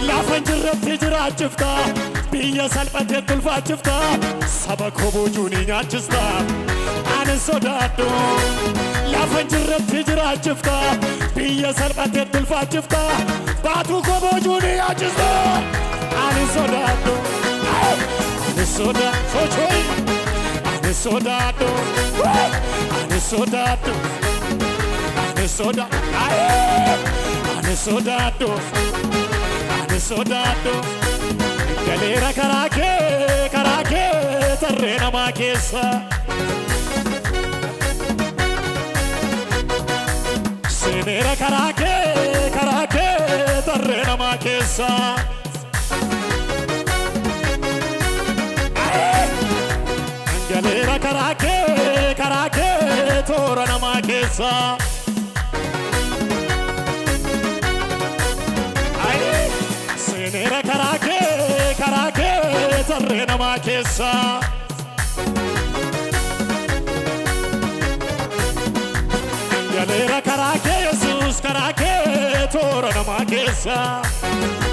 Lafanjirratti jiraachifta biyya salphateetti ulfaachifta saba koo boojuu ni nyaachista ani sodaadhu Lafanjirratti jiraachifta biyya salphateetti ulfaachifta baatuu koo boojuu ni nyaachista ani sodaadhu ani sodaadhu ani sodaadhu ani sodaadhu ani sodaadhu ani sodaadhu galeera karaa kee tarree namaa keessa seeneera karaa kee tarree namaa keessa galeera karaa kee toora namaa keessa seeneera karaa kee tarree namaa keessa galeera karaa kee Yesuus karaa kee toora namaa keessa